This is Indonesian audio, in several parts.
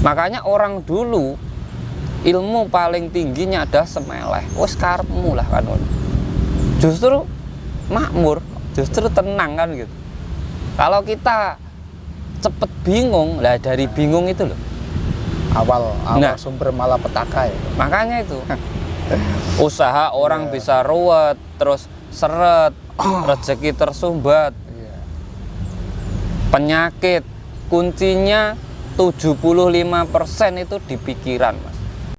Makanya orang dulu ilmu paling tingginya ada semeleh, wes karepmu lah kan. Justru makmur, justru tenang kan gitu. Kalau kita cepet bingung, lah dari bingung itu loh. Awal sumber malapetaka ya. Makanya itu. Usaha orang bisa ruwet, terus seret, rezeki tersumbat. Penyakit kuncinya 75% itu di pikiran, Mas.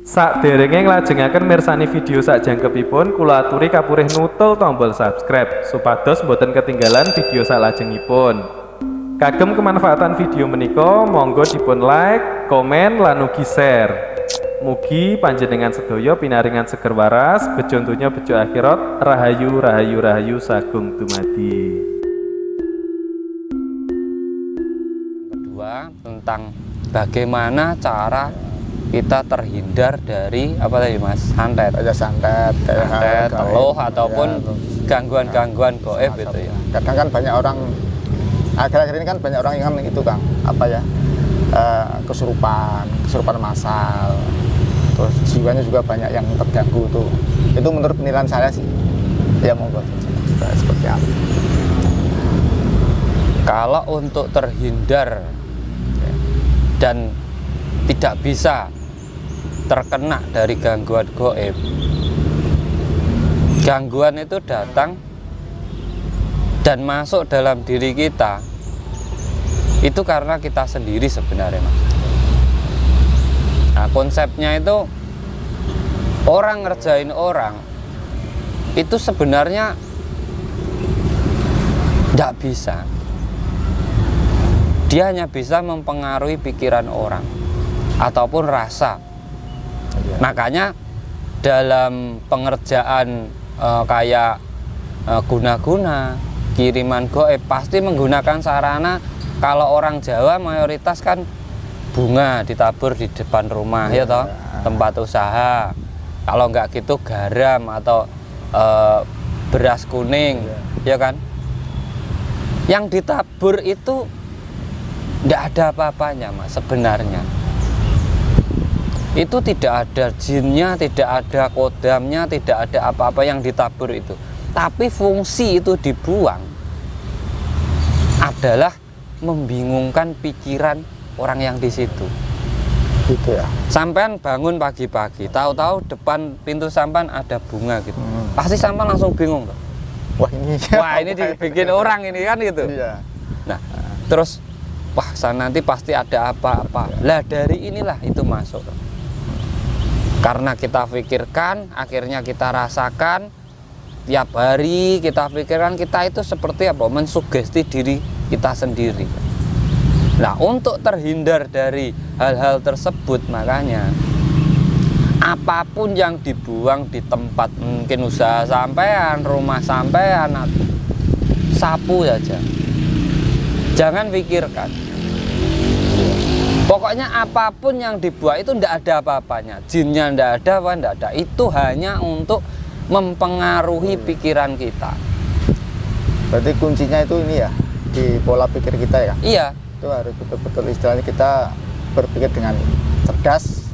Saderenge nglajengaken mirsani video sakjangkepipun, kula aturi kapurih nutul tombol subscribe supados boten ketinggalan video salajengipun. Kagem kemanfaatan video menika monggo dipun like, komen lan ugi share. Mugi panjenengan sedaya pinaringan seger waras, bejo donya bejo akhirat, rahayu rahayu rahayu sagung dumadi. Kedua, tentang bagaimana cara kita terhindar dari apa tadi Mas? Santet, santet, teluh ataupun gangguan-gangguan gaib itu ya. Kadang kan banyak orang akhir-akhir ini kan banyak orang yang itu Kang, kesurupan massal. Terus jiwanya juga banyak yang terganggu tuh. Itu menurut penilaian saya sih. Ya monggo seperti apa. Kalau untuk terhindar dan tidak bisa terkena dari gangguan gaib, gangguan itu datang dan masuk dalam diri kita itu karena kita sendiri sebenarnya, Mas. Nah, konsepnya itu orang ngerjain orang itu sebenarnya tidak bisa. Dia hanya bisa mempengaruhi pikiran orang ataupun rasa. Makanya dalam pengerjaan kayak guna-guna, kiriman gaib pasti menggunakan sarana. Kalau orang Jawa mayoritas kan bunga ditabur di depan rumah, ya toh, tempat usaha. Kalau nggak gitu garam atau beras kuning, ya kan. Yang ditabur itu nggak ada apa-apanya, Mas, sebenarnya. Itu tidak ada jinnya, tidak ada kodamnya, tidak ada apa-apa yang ditabur itu. Tapi fungsi itu dibuang adalah membingungkan pikiran orang yang di situ. Gitu ya. Sampean bangun pagi-pagi, tahu-tahu depan pintu sampean ada bunga gitu. Pasti sampean langsung bingung tuh. Wah ini dibikin orang ini kan gitu. Iya. Nah, terus wah nanti pasti ada apa-apa. Lah dari inilah itu masuk. Karena kita pikirkan, akhirnya kita rasakan, tiap hari kita pikirkan, kita itu seperti apa? Mensugesti diri kita sendiri. Nah, untuk terhindar dari hal-hal tersebut, makanya apapun yang dibuang di tempat mungkin usaha sampean, rumah sampean, sapu saja. Jangan pikirkan. Pokoknya apapun yang dibuat itu tidak ada apa-apanya. Jinnya tidak ada, apa tidak ada. Itu hanya untuk mempengaruhi pikiran kita. Berarti kuncinya itu ini ya, di pola pikir kita ya? Iya. Itu harus betul-betul istilahnya kita berpikir dengan cerdas,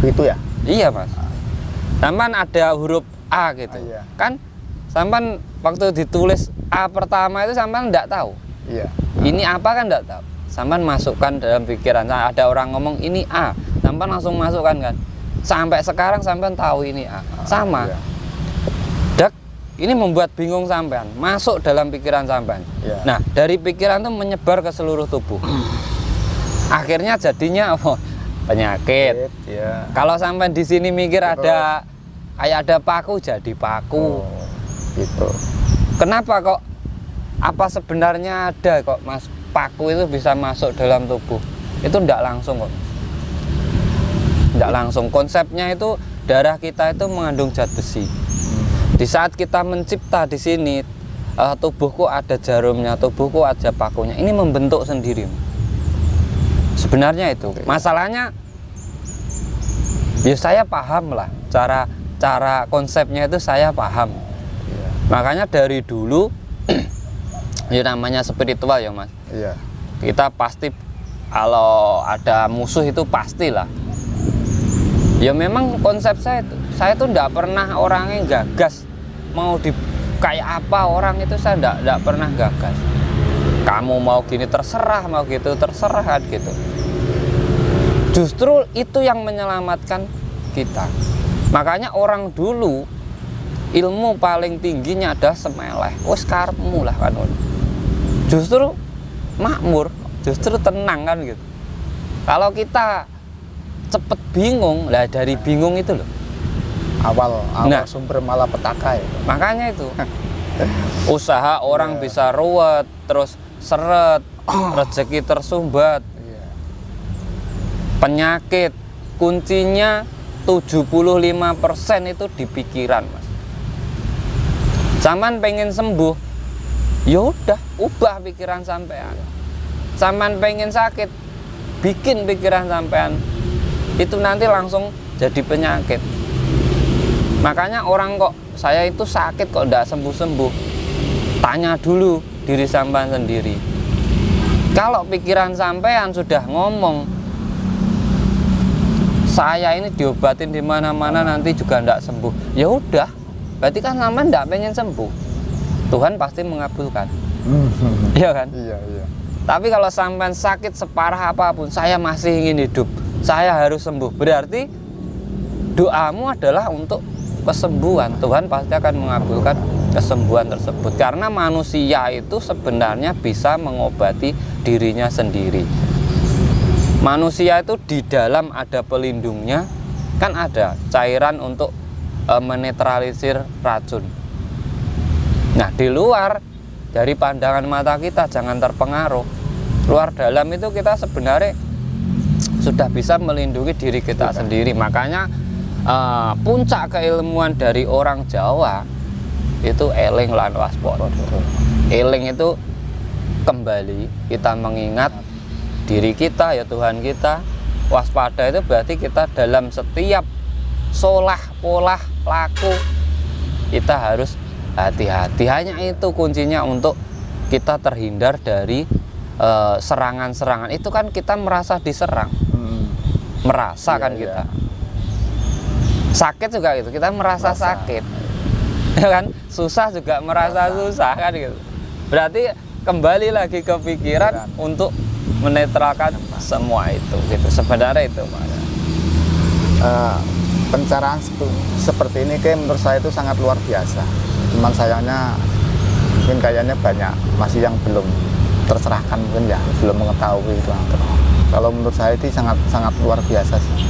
begitu ya? Iya, Mas. Sampan ada huruf A gitu. Iya. Kan sampan waktu ditulis A pertama itu sampan tidak tahu. Iya. Ini apa kan tidak tahu. Sampan masukkan dalam pikiran. Ada orang ngomong ini A, sampan langsung masukkan kan. Sampai sekarang sampan tahu ini A. Sama. Iya. Dak, ini membuat bingung sampean, masuk dalam pikiran sampean. Iya. Nah, dari pikiran itu menyebar ke seluruh tubuh. Akhirnya jadinya penyakit. Iya. Kalau sampean di sini mikir ada kayak ada paku, jadi paku. Gitu. Kenapa kok? Apa sebenarnya ada kok, Mas? Paku itu bisa masuk dalam tubuh. Itu tidak langsung kok. Tidak langsung. Konsepnya itu darah kita itu mengandung zat besi. Di saat kita mencipta di sini, tubuhku ada jarumnya, tubuhku ada pakunya. Ini membentuk sendiri. Sebenarnya itu. Masalahnya, ya saya paham lah cara konsepnya itu saya paham. Makanya dari dulu, ya namanya spiritual ya Mas. Iya. Kita pasti kalau ada musuh itu pastilah. Ya memang konsep saya tuh enggak pernah orangnya gagas mau di kayak apa orang itu, saya enggak pernah gagas. Kamu mau gini terserah, mau gitu terserah kan gitu. Justru itu yang menyelamatkan kita. Makanya orang dulu ilmu paling tingginya ada semeleh, wes karepmu lah kan. Justru makmur, justru tenang kan gitu. Kalau kita cepet bingung, lah dari bingung itu loh awal Nah. sumber malapetaka ya. makanya itu usaha orang bisa ruwet, terus seret, rezeki tersumbat, Iya. penyakit. Kuncinya 75% itu di pikiran, Mas. Sampean pengen sembuh, ya udah ubah pikiran sampean. Sampean pengen sakit, bikin pikiran sampean itu nanti langsung jadi penyakit. Makanya orang kok saya itu sakit kok enggak sembuh-sembuh, tanya dulu diri sampean sendiri. Kalau pikiran sampean sudah ngomong, saya ini diobatin di mana-mana nanti juga enggak sembuh, ya udah, berarti kan sampean enggak pengen sembuh. Tuhan pasti mengabulkan. Iya kan? Iya, iya. Tapi kalau sampean sakit separah apapun, saya masih ingin hidup, saya harus sembuh, berarti doamu adalah untuk kesembuhan. Tuhan pasti akan mengabulkan kesembuhan tersebut, karena manusia itu sebenarnya bisa mengobati dirinya sendiri. Manusia itu di dalam ada pelindungnya, kan ada cairan untuk menetralisir racun. Nah, di luar dari pandangan mata kita jangan terpengaruh. Luar dalam itu kita sebenarnya sudah bisa melindungi diri kita sendiri. Makanya puncak keilmuan dari orang Jawa itu eling lan waspada. Eling itu kembali kita mengingat diri kita, ya Tuhan kita. Waspada itu berarti kita dalam setiap pola laku kita harus hati-hati. Hanya itu kuncinya untuk kita terhindar dari serangan-serangan. Itu kan kita merasa diserang, merasa kan kita sakit juga gitu, kita merasa sakit, ya kan, susah juga merasa susah kan gitu. Berarti kembali lagi ke pikiran untuk menetralkan semua itu gitu. Sebenarnya itu pencerahan seperti ini kayak menurut saya itu sangat luar biasa. Cuman sayangnya mungkin kayaknya banyak masih yang belum tercerahkan, mungkin ya belum mengetahui itu. Kalau menurut saya itu sangat luar biasa sih.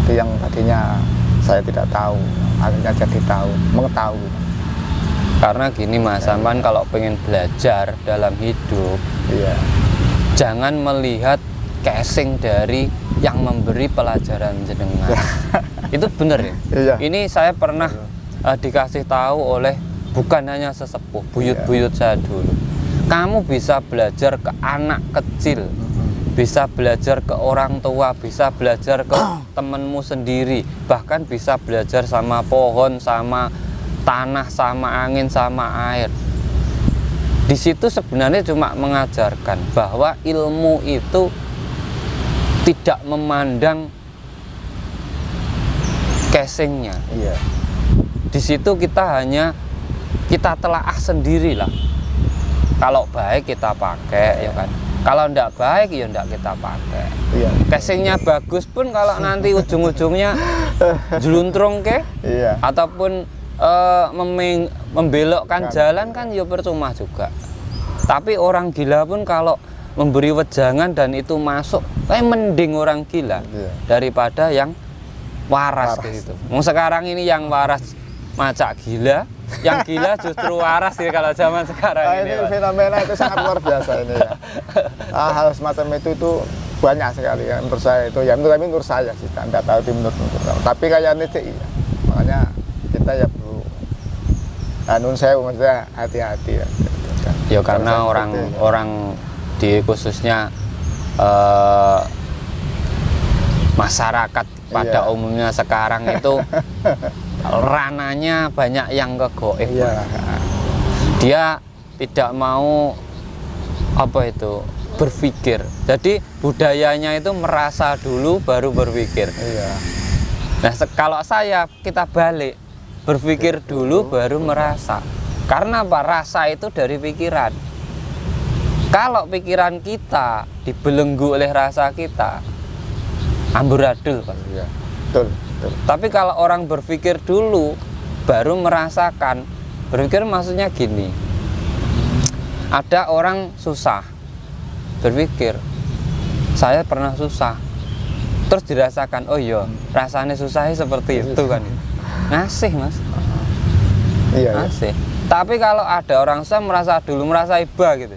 Itu yang tadinya saya tidak tahu, akhirnya jadi tahu, mengetahui. karena gini Mas, sampean kalau pengen belajar dalam hidup, Iya. jangan melihat casing dari yang memberi pelajaran jenengan. Itu bener ya? Iya. Ini saya pernah dikasih tahu oleh bukan hanya sesepuh, buyut-buyut saya dulu. Kamu bisa belajar ke anak kecil, bisa belajar ke orang tua, bisa belajar ke temenmu sendiri, bahkan bisa belajar sama pohon, sama tanah, sama angin, sama air. Di situ sebenarnya cuma mengajarkan bahwa ilmu itu tidak memandang casingnya. Iya. Di situ kita telaah sendirilah. Kalau baik kita pakai, ya kan. Kalau enggak baik ya enggak kita pakai. Iya. Casingnya bagus pun kalau nanti ujung-ujungnya jeluntrung ke, Iya. ataupun membelokkan jalan kan ya percuma juga. Tapi orang gila pun kalau memberi wejangan dan itu masuk, kayak mending orang gila daripada yang waras gitu. Sekarang ini yang waras macak gila, yang gila justru waras ya kalau zaman sekarang ini ini. fenomena itu sangat luar biasa ini ya. Hal semacam itu banyak sekali ya menurut saya itu ya, menurut saya sih, tidak tahu di menurut tapi kayaknya itu iya. Makanya kita ya perlu nun saya maksudnya hati-hati ya. Ya karena orang di khususnya masyarakat pada umumnya sekarang itu rananya banyak yang kegoib. Iya. Dia tidak mau berpikir. Jadi budayanya itu merasa dulu baru berpikir. Iya. Nah, kalau kita balik, berpikir dulu baru merasa. Karena apa? Rasa itu dari pikiran. Kalau pikiran kita dibelenggu oleh rasa kita, amburadul, Pak. Iya. Betul, betul. Tapi kalau orang berpikir dulu baru merasakan. Berpikir maksudnya gini. Ada orang susah. Berpikir, saya pernah susah. Terus dirasakan, oh iya, rasanya susahnya seperti itu kan. Ngasih, Mas. Iya. Ngasih. Tapi kalau ada orang susah merasa iba gitu.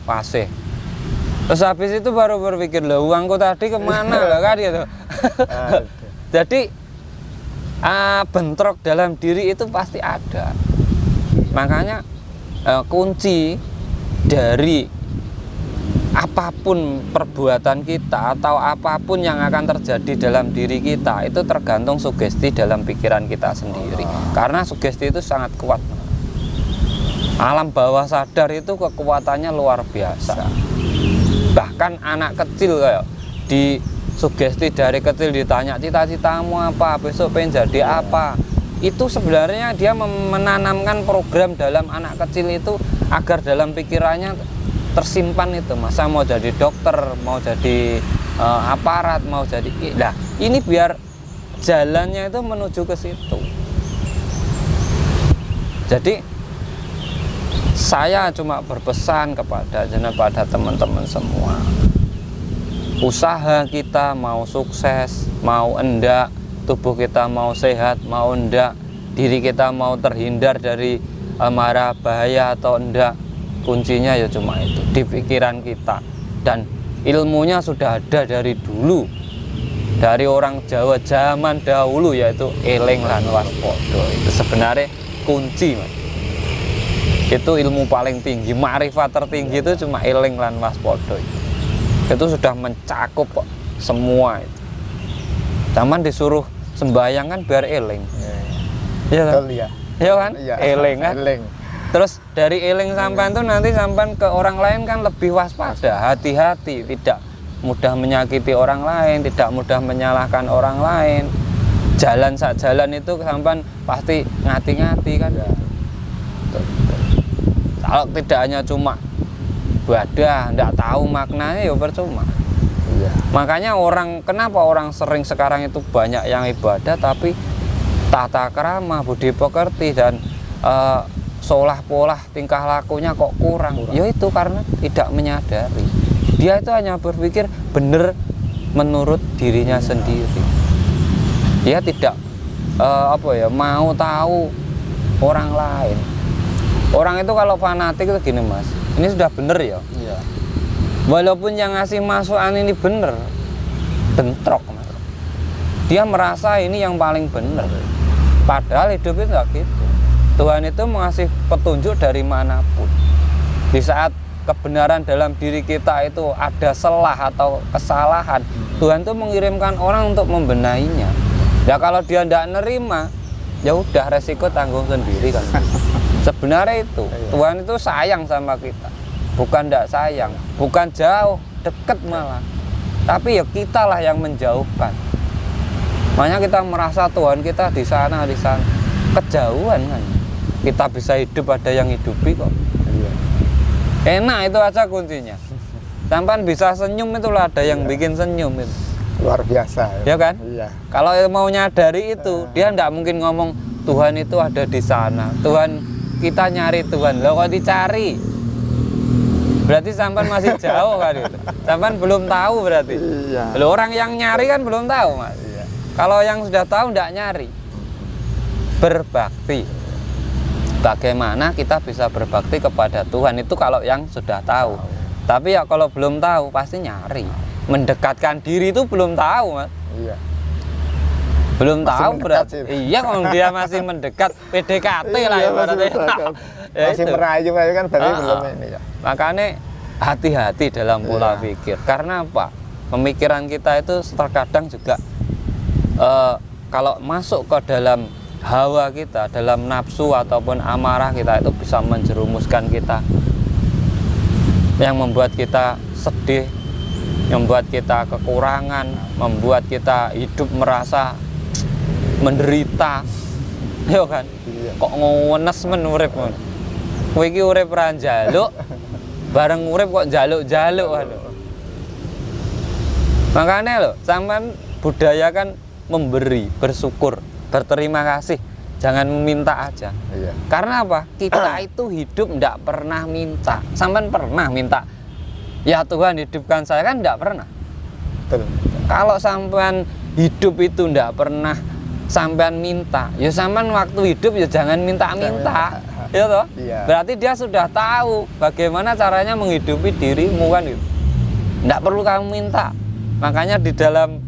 Pasih. Terus habis itu baru berpikir, lah uangku tadi kemana lah kan gitu. Jadi bentrok dalam diri itu pasti ada. Makanya kunci dari apapun perbuatan kita atau apapun yang akan terjadi dalam diri kita itu tergantung sugesti dalam pikiran kita sendiri. Karena sugesti itu sangat kuat. Alam bawah sadar itu kekuatannya luar biasa. Bahkan anak kecil kayak di sugesti dari kecil ditanya cita-citamu apa, besok pengen jadi apa, itu sebenarnya dia menanamkan program dalam anak kecil itu agar dalam pikirannya tersimpan itu, masa mau jadi dokter, mau jadi aparat, mau jadi, nah ini biar jalannya itu menuju ke situ. Jadi saya cuma berpesan kepada teman-teman semua, usaha kita mau sukses, mau enggak, tubuh kita mau sehat, mau enggak, diri kita mau terhindar dari mara bahaya atau enggak, kuncinya ya cuma itu, di pikiran kita. Dan ilmunya sudah ada dari dulu, dari orang Jawa zaman dahulu, yaitu eling lan waspada. Itu sebenarnya kunci, Mas. Itu ilmu paling tinggi, makrifat tertinggi itu cuma eling lan waspada. Itu sudah mencakup semua itu. Zaman disuruh sembahyang kan biar eling. Iya kan? Iya kan? Eling kan? Terus dari eling sampan tuh nanti sampan ke orang lain kan lebih waspada, hati-hati, tidak mudah menyakiti orang lain, tidak mudah menyalahkan orang lain. Jalan sak jalan itu sampan pasti ngati-ngati kan. Kalau tidak hanya cuma ibadah, tidak tahu maknanya ya percuma. Iya. Makanya kenapa orang sering sekarang itu banyak yang ibadah tapi tata krama, budi pekerti dan solah polah tingkah lakunya kok kurang. Ya itu karena tidak menyadari. Dia itu hanya berpikir benar menurut dirinya sendiri. Dia tidak mau tahu orang lain. Orang itu kalau fanatik itu gini, Mas, ini sudah benar ya. Iya. Walaupun yang ngasih masukan ini benar, bentrok, Mas. Dia merasa ini yang paling benar. Padahal hidup itu enggak gitu. Tuhan itu mengasih petunjuk dari manapun. Di saat kebenaran dalam diri kita itu ada celah atau kesalahan, Tuhan itu mengirimkan orang untuk membenahinya. Ya kalau dia tidak nerima, ya udah resiko tanggung sendiri kan. Sebenarnya itu Tuhan itu sayang sama kita, bukan tidak sayang, bukan jauh, dekat malah. Tapi ya kitalah yang menjauhkan. Makanya kita merasa Tuhan kita di sana, kejauhan kan. Kita bisa hidup, ada yang hidupi kok. Enak itu aja kuncinya. Sampai bisa senyum itulah ada yang bikin senyum itu. Luar biasa. Ya kan? Iya. Kalau mau nyadari itu, dia tidak mungkin ngomong Tuhan itu ada di sana. Tuhan, kita nyari Tuhan. Loh kok dicari? Berarti sampan masih jauh kan itu. Sampan belum tahu berarti. Iya. Loh, orang yang nyari kan belum tahu, Mas. Iya. Kalau yang sudah tahu tidak nyari. Berbakti. Bagaimana kita bisa berbakti kepada Tuhan itu kalau yang sudah tahu. Tapi ya kalau belum tahu pasti nyari. Mendekatkan diri itu belum tahu, Mas. Iya. Belum masih tahu berarti. Iya, kalau dia masih mendekat, PDKT lah ya berarti. Masih merayu kan berarti belum ini ya. Makanya hati-hati dalam pola pikir. Karena apa? Pemikiran kita itu terkadang juga kalau masuk ke dalam hawa kita, dalam nafsu ataupun amarah kita itu bisa menjerumuskan kita yang membuat kita sedih, yang membuat kita kekurangan, membuat kita hidup merasa menderita. Yo kan? Iya. Kok ngones men urip ngono. Kowe iki urip ra njaluk, bareng urip kok njaluk-njaluk aduh. Makanya loh, sampean budayakan memberi, bersyukur, berterima kasih. Jangan meminta aja. Iya. Karena apa? Kita itu hidup ndak pernah minta. Sampean pernah minta? Ya Tuhan hidupkan saya, kan ndak pernah. Betul. Kalau sampean hidup itu ndak pernah sampean minta, ya sampean waktu hidup ya jangan minta-minta. Ya toh? Iya. Berarti dia sudah tahu bagaimana caranya menghidupi dirimu kan itu. Ndak perlu kamu minta. Makanya di dalam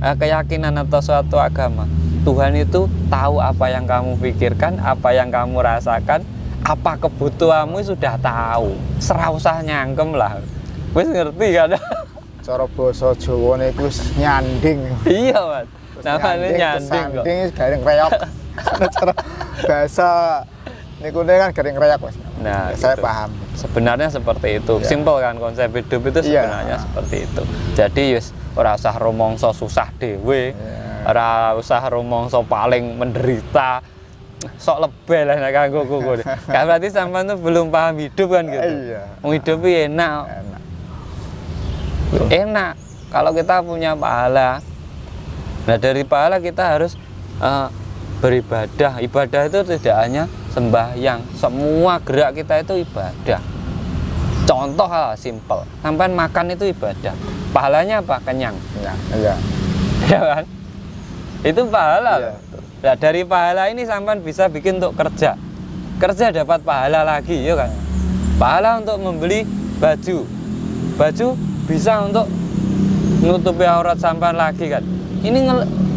keyakinan atau suatu agama, Tuhan itu tahu apa yang kamu pikirkan, apa yang kamu rasakan, apa kebutuhanmu sudah tahu. Serah usah nyangkem lah. Wis ngerti kan? Cara basa Jawane iku wis nyanding. Iya, Mas. Namanya nyanding kok. Nyanding garing reok. Cara bahasa niku kan garing reok, Mas. Nah, saya gitu. paham. Sebenarnya seperti itu. Ya. Simpel kan konsep hidup itu sebenarnya seperti itu. Jadi wis ora usah rumangsa susah dhewe. Ora usah rumangsa paling menderita. Sok lebih lah nek kanggo kuku. Kan berarti sampean tuh belum paham hidup kan gitu. Iya. Hidup enak. Enak kalau kita punya pahala. Nah dari pahala kita harus beribadah. Ibadah itu tidak hanya sembahyang, semua gerak kita itu ibadah. Contoh hal simpel, sampai makan itu ibadah. Pahalanya apa? Kenyang. Iya. Ya kan? Itu pahala. Iya. Nah dari pahala ini sampai bisa bikin untuk kerja. Kerja dapat pahala lagi, ya kan? Pahala untuk membeli baju. Baju bisa untuk menutupi aurat sampean lagi kan. Ini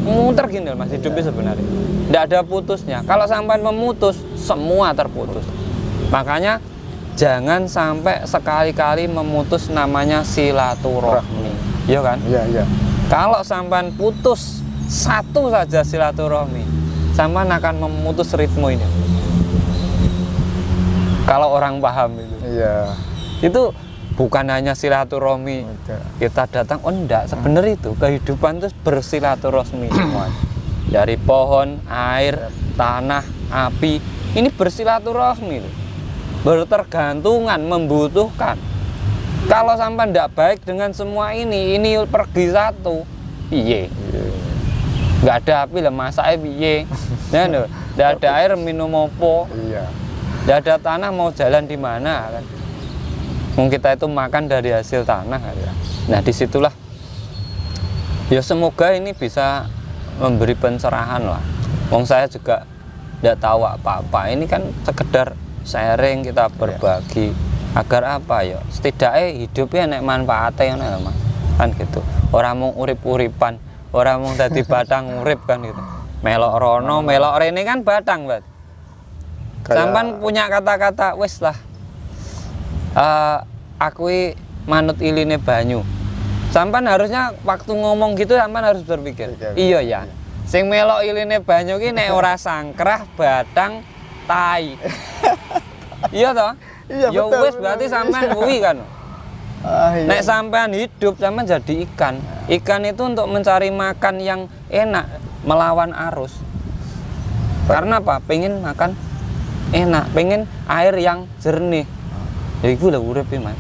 muter gini Mas hidupnya sebenarnya. Tidak ada putusnya. Kalau sampean memutus, semua terputus. Makanya jangan sampai sekali-kali memutus namanya silaturahmi. Iya kan? Iya. Kalau sampean putus satu saja silaturahmi, sampean akan memutus ritme ini. Kalau orang paham itu. Iya. Itu bukan hanya silaturahmi kita datang, oh enggak, sebenarnya itu kehidupan itu bersilaturahmi semua. Dari pohon, air, tanah, api, ini bersilaturahmi, bertergantungan, membutuhkan. Kalau sampai enggak baik dengan semua ini pergi satu, piye? Enggak ada api lah, masake piye? Nah, enggak ada air minum opo? Iya. Enggak ada tanah mau jalan di mana kan? Kita itu makan dari hasil tanah kan? Nah disitulah ya semoga ini bisa memberi pencerahan lah. Saya juga tidak tahu apa-apa, ini kan sekedar sharing, kita berbagi agar apa ya, setidaknya hidupnya nek manfaatnya kan gitu. Orang mau urip-uripan, orang mau dadi batang urip kan gitu. Melok rono, melok rene kan batang banget. Sampan punya kata-kata wis lah. Aku manut iline banyu. Sampan harusnya waktu ngomong gitu sampan harus berpikir. Iya ya. Sing melok iline banyu ki nek ora sangkrah, batang, tai. Iya toh? Iya, ya betul. wis berarti sampean kuwi kan. Iya. Nek sampean hidup sampean jadi ikan. Ikan itu untuk mencari makan yang enak, melawan arus. Karena apa? Pengen makan enak, pengen air yang jernih. Ya iku lho urip iki, Mas.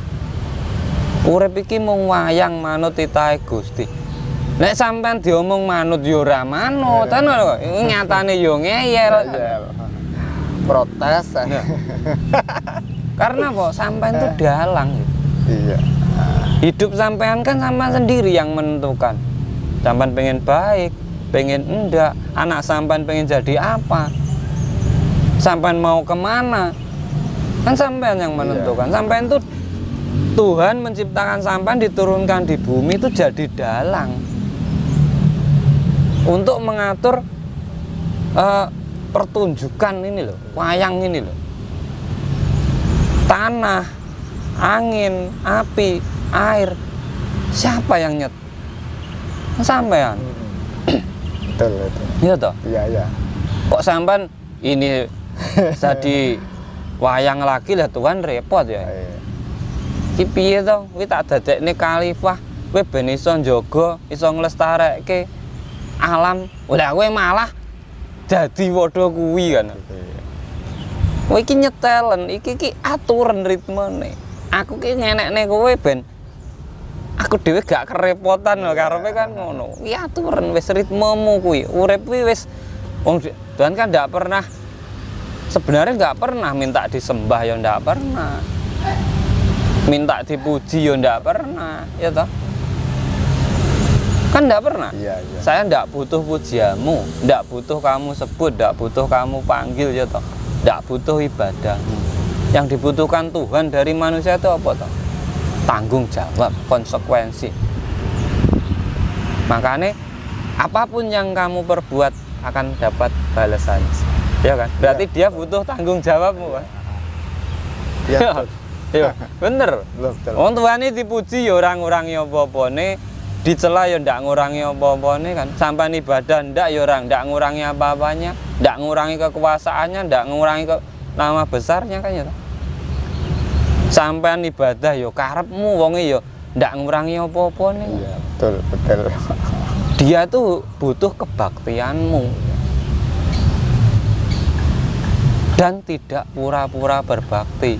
Urip iki mung wayang manut titahe Gusti. Nek sampean diomong manut ya ora manut, kan lho. Nyatane ya ngeyel. Protes. Karena kok sampean itu dalang. Iya. Hidup sampean kan sampean sendiri yang menentukan. Sampean pengen baik, pengen enggak, anak sampean pengen jadi apa, sampean mau kemana, kan sampean yang menentukan. Sampean itu Tuhan menciptakan sampean, diturunkan di bumi itu jadi dalang untuk mengatur pertunjukan ini loh, wayang ini loh. Tanah, angin, api, air, siapa yang nyet? Sampean. Betul itu. Iya toh? Iya. Kok sampean ini jadi wayang lagi lah Tuhan repot ya. Iya. Ki piye to? Kuwi tak dadekne khalifah, kowe ben iso njaga, iso nglestarekke alam. Lah kowe malah dadi padha kuwi kan. Kowe iki nyetelen, iki aturan ritmene. Aku ki ngenekne kowe ben aku dhewe gak kerepotan lho karepe kan ngono. Iki aturan wis ritmemu kuwi. Urip kuwi wis wong Tuhan kan ndak pernah sebenarnya nggak pernah minta disembah ya ndak pernah. Minta dipuji ya ndak pernah, ya toh? Kan ndak pernah. Iya, iya. Saya ndak butuh pujiamu, ndak butuh kamu sebut, ndak butuh kamu panggil ya toh. Ndak butuh ibadahmu. Yang dibutuhkan Tuhan dari manusia itu apa toh? Tanggung jawab, konsekuensi. Makanya apapun yang kamu perbuat akan dapat balasan. Ya kan? Berarti dia butuh tanggung jawabmu kan? Iya, betul. Iya, bener. Betul. Wong tuane dipuji ya ora ngurangi apa-apane, dicela ya ndak ngurangi apa-apane kan. Sampeyan ibadah ndak ya ora ndak ngurangi apa-apanya, ndak ngurangi kekuasaannya, ndak ngurangi nama besarnya kan ya. Sampeyan ibadah ya karepmu wonge ya ndak ngurangi apa-apane. Iya, betul, betul. Dia tuh butuh kebaktianmu. Dan tidak pura-pura berbakti,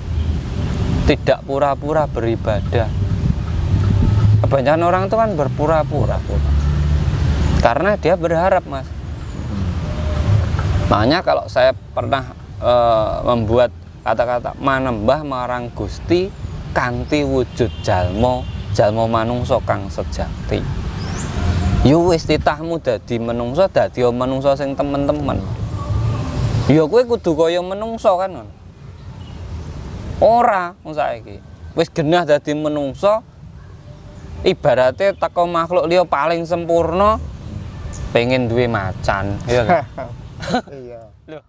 tidak pura-pura beribadah. Kebanyakan orang itu kan berpura-pura karena dia berharap, Mas. Makanya kalau saya pernah membuat kata-kata manembah marang Gusti kanthi wujud jalma manungsa kang sejati. Yo wis titahmu dadi menungsa, dadi menungsa sing temen-temen. Ya kowe kudu kaya menungso kan. Ora wong saiki. Wis genah dadi menungso ibaratnya teko makhluk liya paling sempurna pengen duwe macan, ya kan? Iya. Loh.